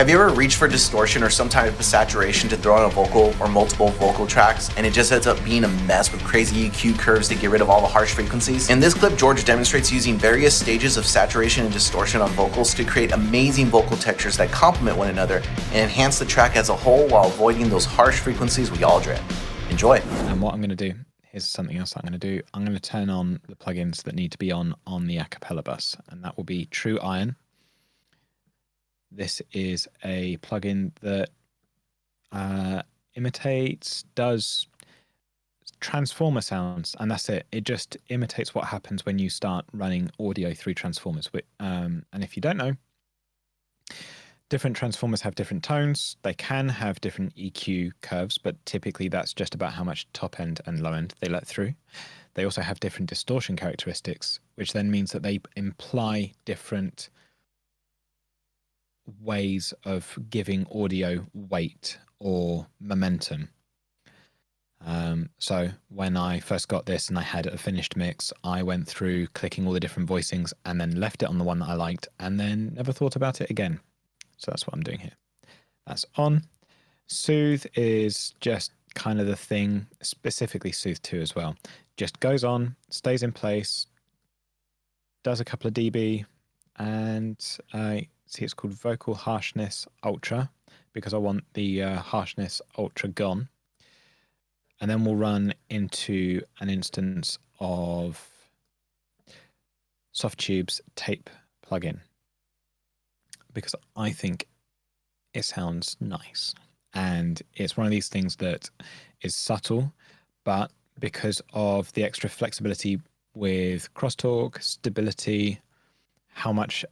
Have you ever reached for distortion or some type of saturation to throw on a vocal or multiple vocal tracks, and it just ends up being a mess with crazy EQ curves to get rid of all the harsh frequencies? In this clip, George demonstrates using various stages of saturation and distortion on vocals to create amazing vocal textures that complement one another and enhance the track as a whole while avoiding those harsh frequencies we all dread. Enjoy. And what I'm going to do, here's something else I'm going to do. I'm going to turn on the plugins that need to be on the acapella bus, and that will be True Iron. This is a plugin that does transformer sounds, and that's it. It just imitates what happens when you start running audio through transformers. And if you don't know, different transformers have different tones. They can have different EQ curves, but typically that's just about how much top end and low end they let through. They also have different distortion characteristics, which then means that they imply different ways of giving audio weight or momentum. So when I first got this and I had a finished mix, I went through clicking all the different voicings and then left it on the one that I liked and then never thought about it again. So that's what I'm doing here. That's on. Soothe is just kind of the thing, specifically Soothe 2 as well. Just goes on, stays in place, does a couple of dB, and see it's called Vocal Harshness Ultra because I want the harshness ultra gone. And then we'll run into an instance of Softtube's tape plugin because I think it sounds nice. And it's one of these things that is subtle, but because of the extra flexibility with crosstalk, stability, how much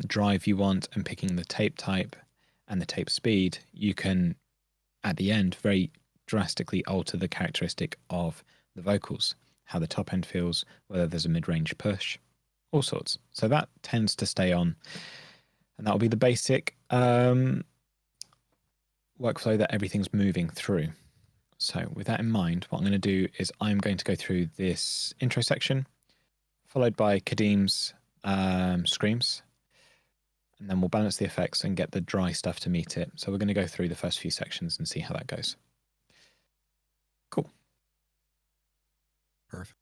drive you want, and picking the tape type and the tape speed, you can, at the end, very drastically alter the characteristic of the vocals, how the top end feels, whether there's a mid-range push, all sorts. So that tends to stay on. And that will be the basic workflow that everything's moving through. So with that in mind, what I'm going to do is I'm going to go through this intro section, followed by Kadim's screams, and then we'll balance the effects and get the dry stuff to meet it. So we're going to go through the first few sections and see how that goes. Cool. Perfect.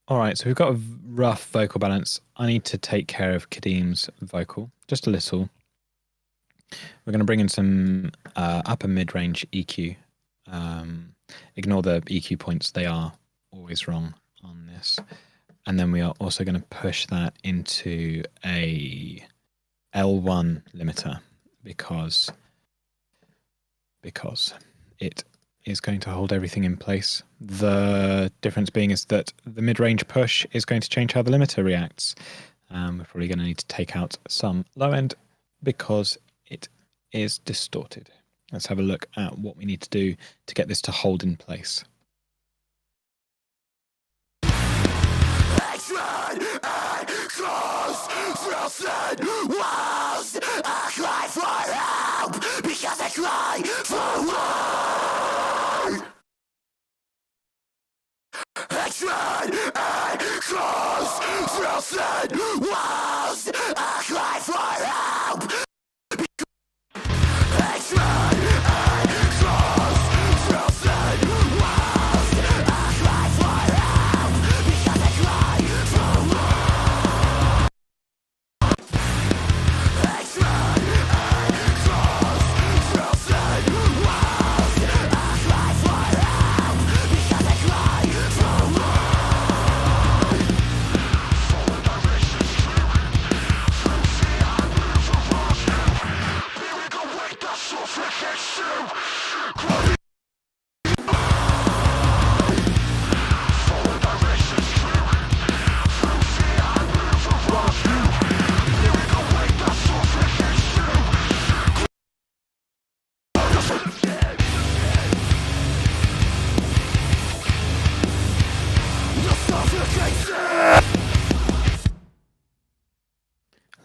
Alright, so we've got a rough vocal balance. I need to take care of Kadim's vocal, just a little. We're going to bring in some upper mid-range EQ. Ignore the EQ points, they are always wrong on this. And then we are also going to push that into a L1 limiter because it is going to hold everything in place. The difference being is that the mid-range push is going to change how the limiter reacts. We're probably going to need to take out some low end because it is distorted. Let's have a look at what we need to do to get this to hold in place.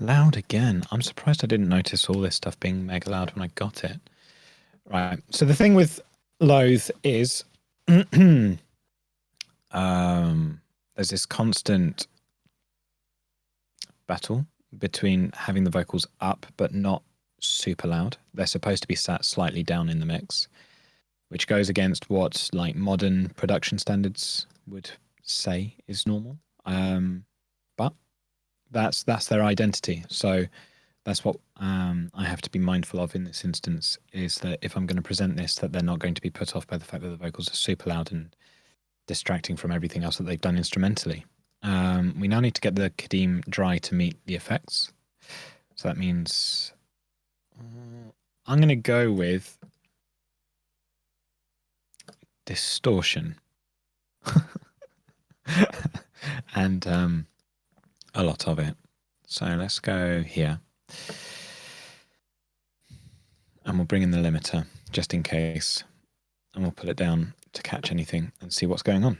Loud again. I'm surprised I didn't notice all this stuff being mega loud when I got it. Right. So the thing with Loathe is there's this constant battle between having the vocals up but not super loud. They're supposed to be sat slightly down in the mix, which goes against what like modern production standards would say is normal. But that's their identity. So that's what I have to be mindful of in this instance, is that if I'm going to present this, that they're not going to be put off by the fact that the vocals are super loud and distracting from everything else that they've done instrumentally. We now need to get the Kadim dry to meet the effects. So that means I'm going to go with distortion. And a lot of it. So let's go here. And we'll bring in the limiter just in case. And we'll put it down to catch anything and see what's going on.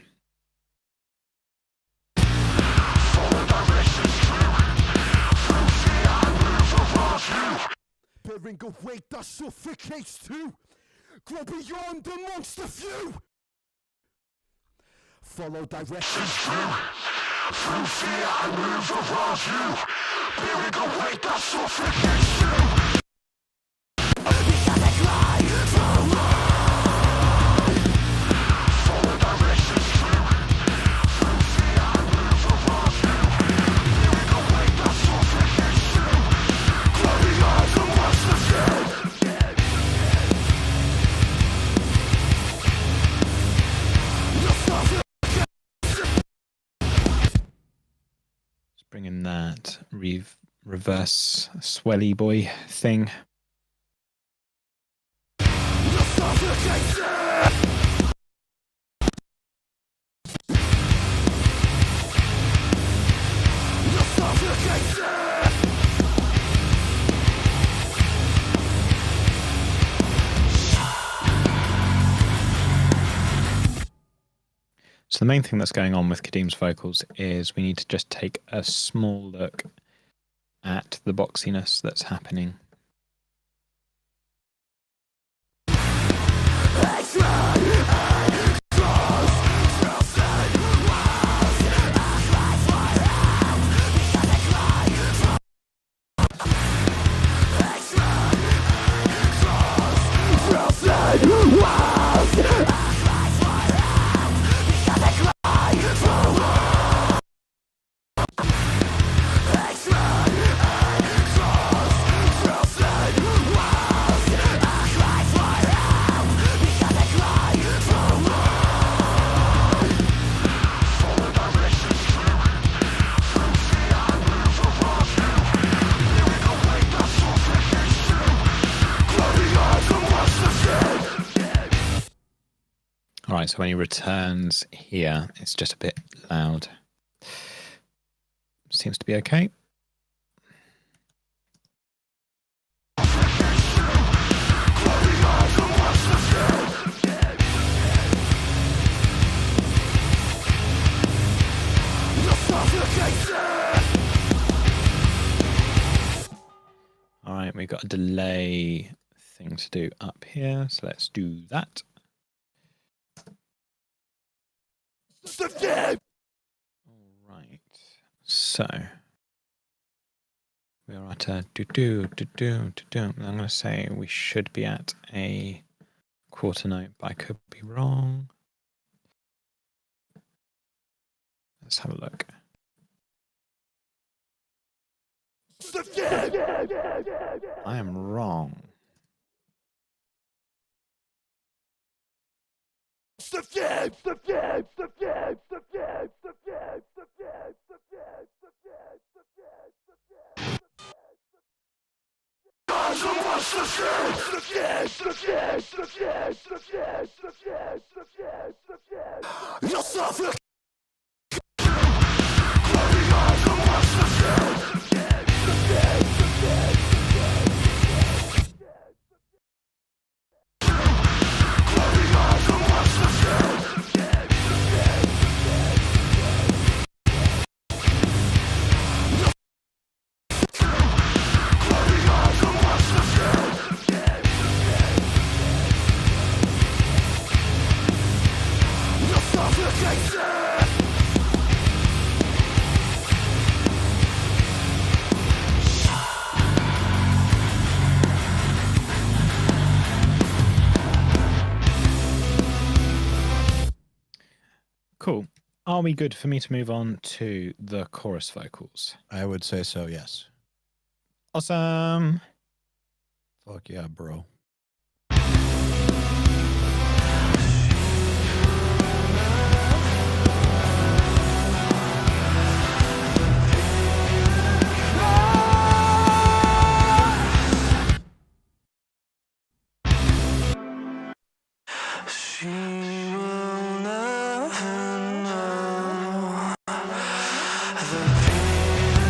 Bearing a weight that suffocates too. Grow beyond amongst the few. Follow directions through fear and move around you. Bearing a weight that suffocates too. Because I cry for love. Follow directions through fear and move around you. Bearing a weight that suffocates too. Grow beyond amongst the few. Bring in that reverse swelly boy thing. So the main thing that's going on with Kadim's vocals is we need to just take a small look at the boxiness that's happening. Alright, so when he returns here, it's just a bit loud. Seems to be okay. Alright, we've got a delay thing to do up here, so let's do that. Alright, so we are at a I'm going to say we should be at a quarter note, but I could be wrong. Let's have a look. I am wrong. are we good for me to move on to the chorus vocals? I would say so, yes. Awesome. Fuck yeah, bro. She will never know the beating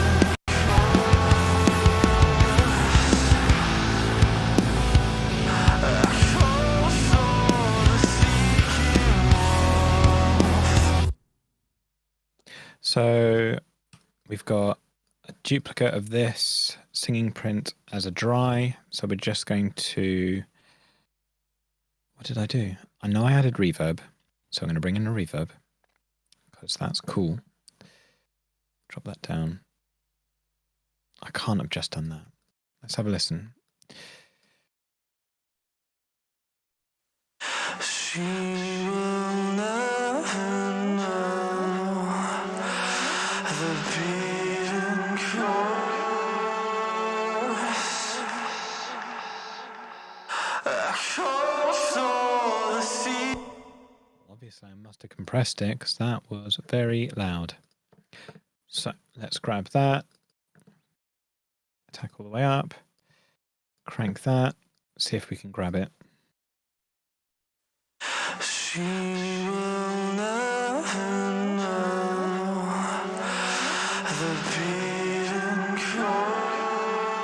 echoes of the seeking wolf. So we've got a duplicate of this singing print as a dry. So we're just going to, what did I do? I know I added reverb. So I'm going to bring in a reverb because that's cool. Drop that down. I can't have just done that. Let's have a listen. She will never know the beating chorus echoes of the sea. Obviously, I must have compressed it because that was very loud. So let's grab that. Attack all the way up. Crank that. See if we can grab it. She will never know the beating chorus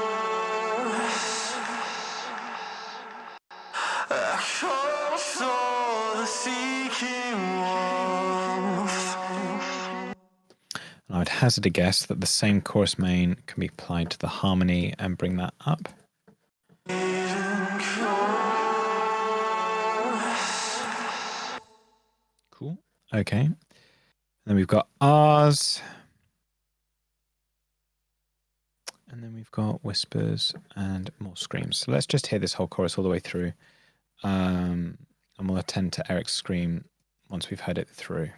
echoes of the seeking wolf. And I would hazard a guess that the same chorus main can be applied to the harmony and bring that up. Beating chorus. Cool. Okay. And then we've got R's. And then we've got whispers and more screams. So let's just hear this whole chorus all the way through. And we'll attend to Eric's scream once we've heard it through.